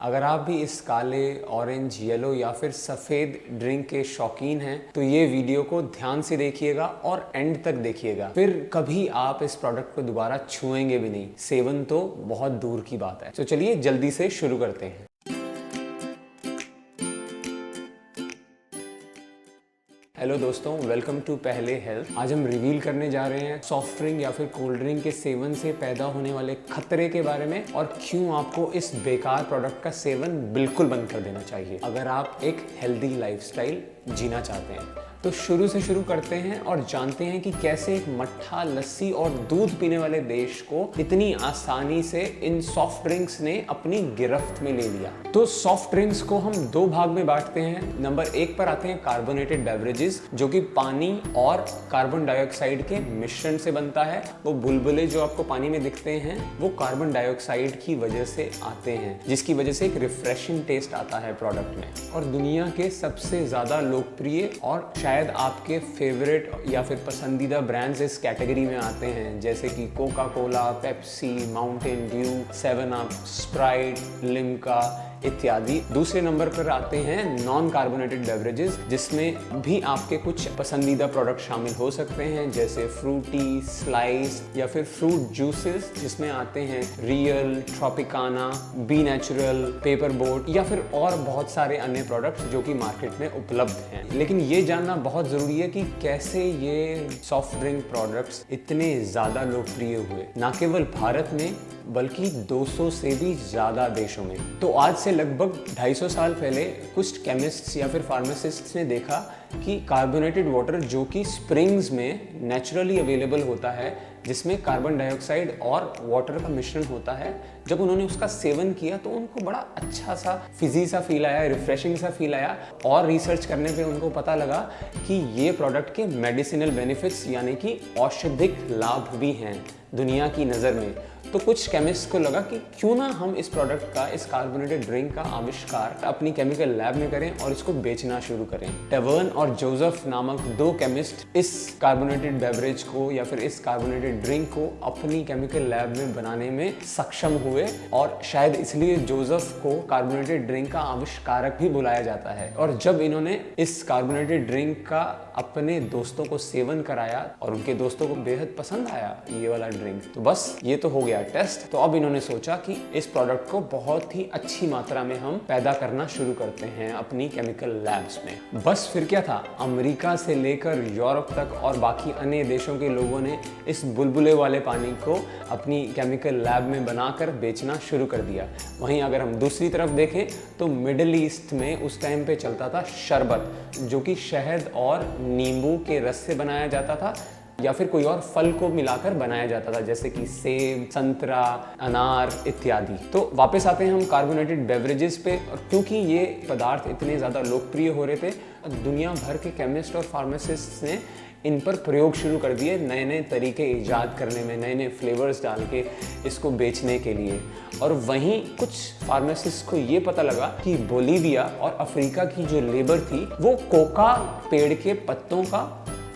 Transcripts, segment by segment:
अगर आप भी इस काले, ऑरेंज, येलो या फिर सफ़ेद ड्रिंक के शौकीन हैं तो ये वीडियो को ध्यान से देखिएगा और एंड तक देखिएगा। फिर कभी आप इस प्रोडक्ट को दोबारा छुएंगे भी नहीं। सेवन तो बहुत दूर की बात है। तो चलिए जल्दी से शुरू करते हैं। हेलो दोस्तों, वेलकम टू पहले हेल्थ। आज हम रिवील करने जा रहे हैं सॉफ्ट ड्रिंक या फिर कोल्ड ड्रिंक के सेवन से पैदा होने वाले खतरे के बारे में और क्यों आपको इस बेकार प्रोडक्ट का सेवन बिल्कुल बंद कर देना चाहिए अगर आप एक हेल्दी लाइफस्टाइल जीना चाहते हैं। तो शुरू से शुरू करते हैं और जानते हैं कि कैसे एक मट्ठा, लस्सी और दूध पीने वाले देश को इतनी आसानी से इन सॉफ्ट ड्रिंक्स ने अपनी गिरफ्त में ले लिया। तो सॉफ्ट ड्रिंक्स को हम दो भाग में बांटते हैं। नंबर 1 पर आते हैं कार्बोनेटेड बेवरेजेस, जो कि पानी और कार्बन डाइऑक्साइड के मिश्रण से बनता है। वो बुलबुले जो आपको पानी में दिखते हैं वो कार्बन डाइऑक्साइड की वजह से आते हैं, जिसकी वजह से एक रिफ्रेशिंग टेस्ट आता है प्रोडक्ट में। और दुनिया के सबसे ज्यादा लोकप्रिय और शायद आपके फेवरेट या फिर पसंदीदा ब्रांड्स इस कैटेगरी में आते हैं, जैसे कि Coca Cola, Pepsi, Mountain Dew, 7 up, Sprite, Limca इत्यादि। दूसरे नंबर पर आते हैं नॉन कार्बोनेटेड बेवरेजेस, जिसमें भी आपके कुछ पसंदीदा प्रोडक्ट शामिल हो सकते हैं, जैसे फ्रूटी, स्लाइस या फिर फ्रूट जूसेस, जिसमें आते हैं Real, Tropicana, B Natural, Paper Boat या फिर और बहुत सारे अन्य प्रोडक्ट्स जो कि मार्केट में उपलब्ध हैं। लेकिन ये जानना बहुत ज़रूरी है कि कैसे ये सॉफ्ट ड्रिंक प्रोडक्ट्स इतने ज़्यादा लोकप्रिय हुए, ना केवल भारत में बल्कि 200 से भी ज़्यादा देशों में। तो आज से लगभग 250 साल पहले कुछ केमिस्ट्स या फिर फार्मासिस्ट्स ने देखा कि कार्बोनेटेड वाटर जो कि स्प्रिंग्स में नेचुरली अवेलेबल होता है, जिसमें कार्बन डाइऑक्साइड और वाटर का मिश्रण होता है, जब उन्होंने उसका सेवन किया तो उनको बड़ा अच्छा सा फिजी सा फील आया, रिफ्रेशिंग सा फील आया। और रिसर्च करने पे उनको पता लगा कि ये प्रोडक्ट के मेडिसिनल बेनिफिट्स यानी कि औषधिक लाभ भी हैं दुनिया की नज़र में। तो कुछ केमिस्ट को लगा कि क्यों ना हम इस प्रोडक्ट का, इस कार्बोनेटेड ड्रिंक का आविष्कार अपनी केमिकल लैब में करें और इसको बेचना शुरू करें। टेवर्न और जोसेफ नामक 2 केमिस्ट इस कार्बोनेटेड बेवरेज को या फिर इस कार्बोनेटेड ड्रिंक को अपनी केमिकल लैब में बनाने में सक्षम हुए, और शायद इसलिए जोसेफ को कार्बोनेटेड ड्रिंक का आविष्कारक भी बुलाया जाता है। और जब इन्होंने इस कार्बोनेटेड ड्रिंक का अपने दोस्तों को सेवन कराया और उनके दोस्तों को बेहद पसंद आया ये वाला ड्रिंक, तो बस ये तो हो गया टेस्ट। तो अब इन्होंने सोचा कि इस प्रोडक्ट को बहुत ही अच्छी मात्रा में हम पैदा करना शुरू करते हैं अपनी केमिकल लैब्स में। बस फिर क्या था, अमेरिका से लेकर यूरोप तक और बाकी अन्य देशों के लोगों ने इस बुलबुले वाले पानी को अपनी केमिकल लैब में बनाकर बेचना शुरू कर दिया। वहीं अगर हम दूसरी तरफ देखें तो मिडिल ईस्ट में उस टाइम पे चलता था शरबत, जो कि शहद और नींबू के रस से बनाया जाता था या फिर कोई और फल को मिलाकर बनाया जाता था, जैसे कि सेब, संतरा, अनार इत्यादि। तो वापस आते हैं हम कार्बोनेटेड बेवरेजेस पे। और क्योंकि ये पदार्थ इतने ज़्यादा लोकप्रिय हो रहे थे, दुनिया भर के केमिस्ट और फार्मासिस्ट ने इन पर प्रयोग शुरू कर दिए, नए नए तरीके ईजाद करने में, नए नए फ्लेवर्स डाल के इसको बेचने के लिए। और वहीं कुछ फार्मासिस्ट को ये पता लगा कि बोलीविया और अफ्रीका की जो लेबर थी वो कोका पेड़ के पत्तों का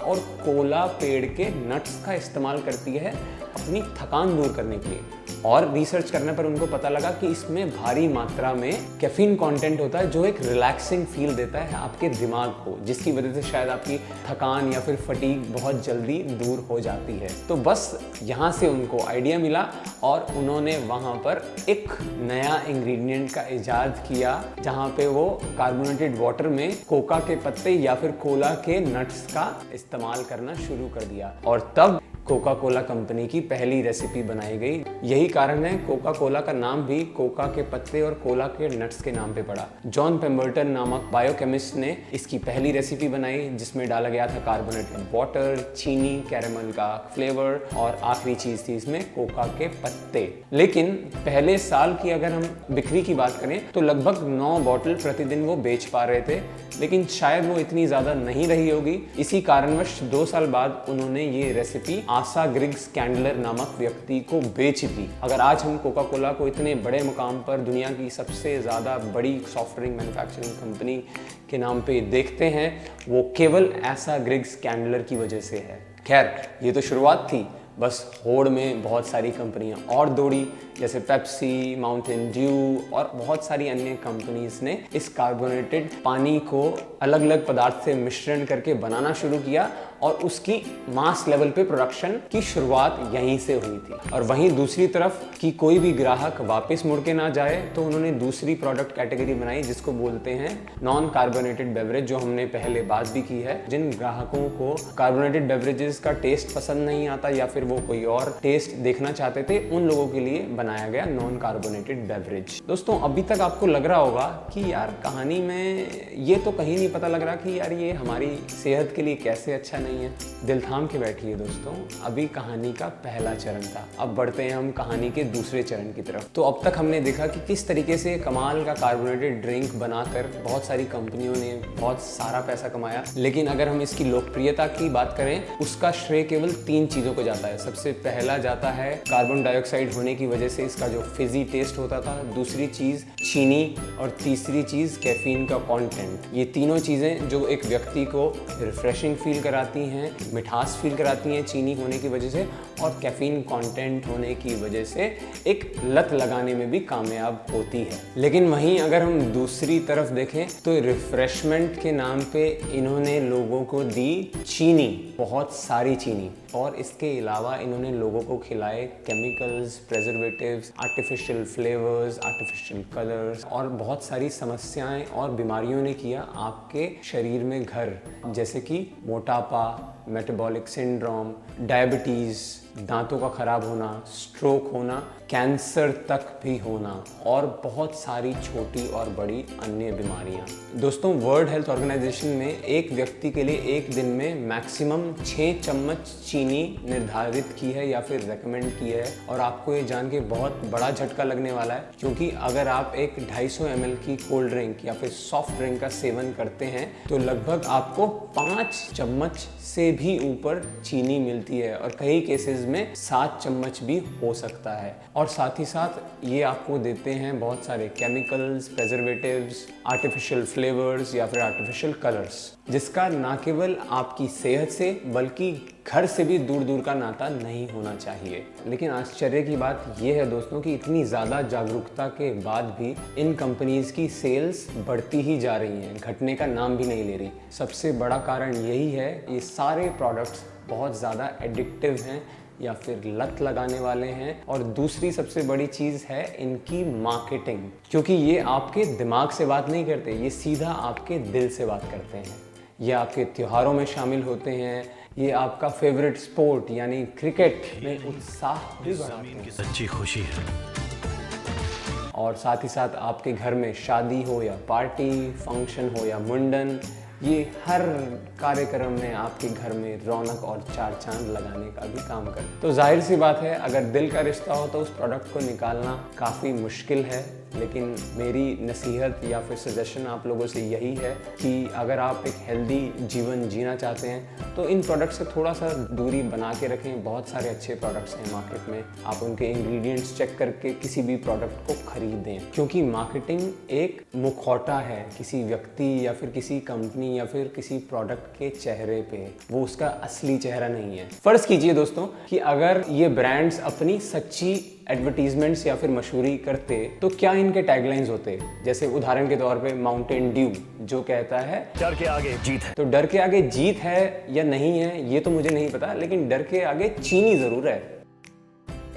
और कोला पेड़ के नट्स का इस्तेमाल करती है अपनी थकान दूर करने के लिए। और रिसर्च करने पर उनको पता लगा कि इसमें भारी मात्रा में कैफीन कंटेंट होता है, जो एक रिलैक्सिंग फील देता है आपके दिमाग को, जिसकी वजह से शायद आपकी थकान या फिर फटीग बहुत जल्दी दूर हो जाती है। तो बस यहाँ से उनको आइडिया मिला और उन्होंने वहाँ पर एक नया इंग्रेडिएंट का इजाद किया, जहाँ पे वो कार्बोनेटेड वाटर में कोका के पत्ते या फिर कोला के नट्स का इस्तेमाल करना शुरू कर दिया। और तब कोका कोला कंपनी की पहली रेसिपी बनाई गई। यही कारण है कोका कोला का नाम भी कोका के पत्ते और कोला के नट्स के नाम पे पड़ा। जॉन पेम्बर्टन नामक बायोकेमिस्ट ने इसकी पहली रेसिपी बनाई, जिसमें डाला गया था कार्बोनेटेड वाटर, चीनी, कैरेमल का फ्लेवर और आखिरी चीज थी इसमें कोका के पत्ते। लेकिन पहले साल की अगर हम बिक्री की बात करें तो लगभग 9 बॉटल प्रतिदिन वो बेच पा रहे थे, लेकिन शायद वो इतनी ज्यादा नहीं रही होगी। इसी कारणवश 2 साल बाद उन्होंने ये रेसिपी आशा ग्रिग्स कैंडलर नामक व्यक्ति को बेची थी। अगर आज हम कोका कोला को इतने बड़े मुकाम पर, दुनिया की सबसे ज़्यादा बड़ी सॉफ्ट ड्रिंक मैन्युफैक्चरिंग कंपनी के नाम पे देखते हैं, वो केवल आशा ग्रिग्स कैंडलर की वजह से है। खैर, ये तो शुरुआत थी, बस होड़ में बहुत सारी कंपनियां और दौड़ी, जैसे पेप्सी, माउंटेन ड्यू और बहुत सारी अन्य कंपनीज ने इस कार्बोनेटेड पानी को अलग अलग पदार्थ से मिश्रण करके बनाना शुरू किया और उसकी मास लेवल पे प्रोडक्शन की शुरुआत यहीं से हुई थी। और वहीं दूसरी तरफ कि कोई भी ग्राहक वापस मुड़ के ना जाए तो उन्होंने दूसरी प्रोडक्ट कैटेगरी बनाई जिसको बोलते हैं नॉन कार्बोनेटेड बेवरेज, जो हमने पहले बात भी की है। जिन ग्राहकों को कार्बोनेटेड बेवरेजेस का टेस्ट पसंद नहीं आता या फिर वो कोई और टेस्ट देखना चाहते थे, उन लोगों के लिए बनाया गया नॉन कार्बोनेटेड बेवरेज। दोस्तों अभी तक आपको लग रहा होगा कि यार कहानी में ये तो कहीं नहीं पता लग रहा कि यार ये हमारी सेहत के लिए कैसे अच्छा नहीं है। दिल थाम के बैठिए दोस्तों, अभी कहानी का पहला चरण था, अब बढ़ते हैं हम कहानी के दूसरे चरण की तरफ। तो अब तक हमने देखा कि किस तरीके से कमाल का कार्बोनेटेड ड्रिंक बनाकर बहुत सारी कंपनियों ने बहुत सारा पैसा कमाया, लेकिन अगर हम इसकी लोकप्रियता की बात करें उसका श्रेय केवल 3 चीज़ों को जाता है। सबसे पहला जाता है कार्बन डाइऑक्साइड होने की वजह से इसका जो फिजी टेस्ट होता था, दूसरी चीज़ चीनी और तीसरी चीज़ कैफीन का कंटेंट। ये तीनों चीज़ें जो एक व्यक्ति को रिफ्रेशिंग फील कराती हैं, मिठास फील कराती हैं चीनी होने की वजह से, और कैफीन कंटेंट होने की वजह से एक लत लगाने में भी कामयाब होती है। लेकिन वहीं अगर हम दूसरी तरफ देखें तो रिफ्रेशमेंट के नाम पे इन्होंने लोगों को दी चीनी, बहुत सारी चीनी, और इसके अलावा इन्होंने लोगों को खिलाए chemicals, preservatives, artificial flavours, artificial colours और बहुत सारी समस्याएं और बीमारियों ने किया आपके शरीर में घर, जैसे कि मोटापा, मेटाबॉलिक सिंड्रोम, डायबिटीज़, दांतों का खराब होना, स्ट्रोक होना, कैंसर तक भी होना और बहुत सारी छोटी और बड़ी अन्य बीमारियां। दोस्तों वर्ल्ड हेल्थ ऑर्गेनाइजेशन ने एक व्यक्ति के लिए एक दिन में मैक्सिमम 6 चम्मच चीनी निर्धारित की है या फिर रेकमेंड की है। और आपको ये जान के बहुत बड़ा झटका लगने वाला है, क्योंकि अगर आप एक 250 ml की कोल्ड ड्रिंक या फिर सॉफ्ट ड्रिंक का सेवन करते हैं तो लगभग आपको 5 चम्मच से भी ऊपर चीनी मिलती है और कई केसेस में 7 चम्मच भी हो सकता है। और साथ ही साथ ये आपको देते हैं बहुत सारे केमिकल्स, प्रेजर्वेटिव्स, आर्टिफिशियल फ्लेवर्स या फिर आर्टिफिशियल कलर्स, जिसका ना केवल आपकी सेहत से बल्कि घर से भी दूर दूर का नाता नहीं होना चाहिए। लेकिन आश्चर्य की बात यह है दोस्तों कि इतनी ज़्यादा जागरूकता के बाद भी इन कंपनीज की सेल्स बढ़ती ही जा रही हैं, घटने का नाम भी नहीं ले रही। सबसे बड़ा कारण यही है, ये सारे प्रोडक्ट्स बहुत ज़्यादा एडिक्टिव हैं या फिर लत लगाने वाले हैं। और दूसरी सबसे बड़ी चीज़ है इनकी मार्केटिंग, क्योंकि ये आपके दिमाग से बात नहीं करते, ये सीधा आपके दिल से बात करते हैं। ये आपके त्योहारों में शामिल होते हैं, ये आपका फेवरेट स्पोर्ट यानी क्रिकेट में उत्साह भी बढ़ाते हैं, सच्ची खुशी है। और साथ ही साथ आपके घर में शादी हो या पार्टी, फंक्शन हो या मुंडन, ये हर कार्यक्रम में आपके घर में रौनक और चार चांद लगाने का भी काम करते। तो जाहिर सी बात है, अगर दिल का रिश्ता हो तो उस प्रोडक्ट को निकालना काफ़ी मुश्किल है। लेकिन मेरी नसीहत या फिर सजेशन आप लोगों से यही है कि अगर आप एक हेल्दी जीवन जीना चाहते हैं तो इन प्रोडक्ट से थोड़ा सा दूरी बना के रखें। बहुत सारे अच्छे प्रोडक्ट्स हैं मार्केट में, आप उनके इंग्रेडिएंट्स चेक करके किसी भी प्रोडक्ट को खरीदें, क्योंकि मार्केटिंग एक मुखौटा है किसी व्यक्ति या फिर किसी कंपनी या फिर किसी प्रोडक्ट के चेहरे पे, वो उसका असली चेहरा नहीं है। फर्ज कीजिए दोस्तों कि अगर ये ब्रांड्स अपनी सच्ची एडवर्टीजमेंट्स या फिर मशहूरी करते तो क्या इनके टैगलाइंस होते, जैसे उदाहरण के तौर पे माउंटेन ड्यू जो कहता है डर के आगे जीत है। तो डर के आगे जीत है या नहीं है ये तो मुझे नहीं पता, लेकिन डर के आगे चीनी जरूर है।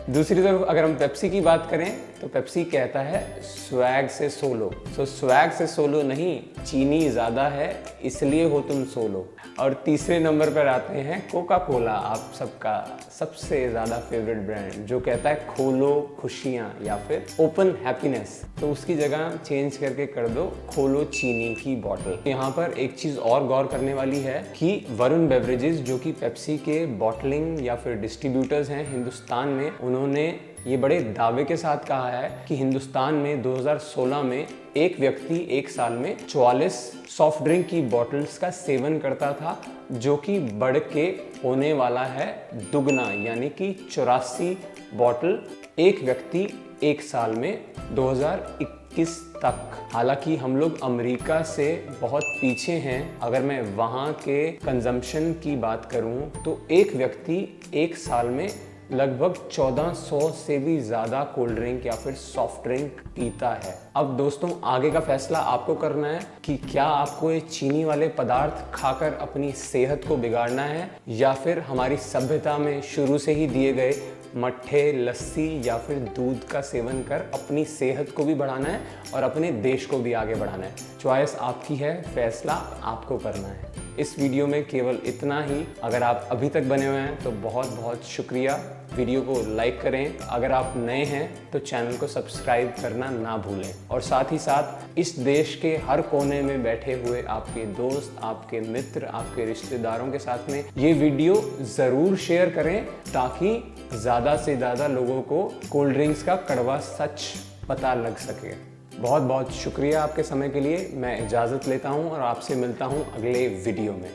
दूसरी तरफ अगर हम पेप्सी की बात करें तो पेप्सी कहता है स्वैग से सोलो। तो स्वैग से सोलो नहीं, चीनी ज़्यादा है इसलिए हो तुम सोलो। और तीसरे नंबर पर आते हैं कोका कोला, आप सबका सबसे ज़्यादा फेवरेट ब्रांड, जो कहता है खोलो खुशियाँ या फिर ओपन हैप्पीनेस। तो उसकी जगह चेंज करके कर दो खोलो चीनी की बॉटल। यहाँ पर एक चीज़ और गौर करने वाली है कि वरुण बेवरेजेस जो कि पेप्सी के बॉटलिंग या फिर डिस्ट्रीब्यूटर्स हैं हिंदुस्तान में, उन्होंने ये बड़े दावे के साथ कहा है कि हिंदुस्तान में 2016 में एक व्यक्ति एक साल में 44 सॉफ्ट ड्रिंक की बॉटल्स का सेवन करता था, जो कि बढ़ के होने वाला है दुगना, यानी कि 84 बॉटल एक व्यक्ति एक साल में 2021 तक। हालांकि हम लोग अमेरिका से बहुत पीछे हैं। अगर मैं वहाँ के कंजम्पशन की बात करूँ तो एक व्यक्ति एक साल में लगभग 1400 से भी ज़्यादा कोल्ड ड्रिंक या फिर सॉफ्ट ड्रिंक पीता है। अब दोस्तों आगे का फैसला आपको करना है कि क्या आपको ये चीनी वाले पदार्थ खाकर अपनी सेहत को बिगाड़ना है या फिर हमारी सभ्यता में शुरू से ही दिए गए मट्ठे, लस्सी या फिर दूध का सेवन कर अपनी सेहत को भी बढ़ाना है और अपने देश को भी आगे बढ़ाना है। चॉइस आपकी है, फैसला आपको करना है। इस वीडियो में केवल इतना ही। अगर आप अभी तक बने हुए हैं तो बहुत बहुत शुक्रिया। वीडियो को लाइक करें, अगर आप नए हैं तो चैनल को सब्सक्राइब करना ना भूलें और साथ ही साथ इस देश के हर कोने में बैठे हुए आपके दोस्त, आपके मित्र, आपके रिश्तेदारों के साथ में ये वीडियो ज़रूर शेयर करें ताकि ज़्यादा से ज़्यादा लोगों को कोल्ड ड्रिंक्स का कड़वा सच पता लग सके। बहुत बहुत शुक्रिया आपके समय के लिए। मैं इजाज़त लेता हूँ और आपसे मिलता हूँ अगले वीडियो में।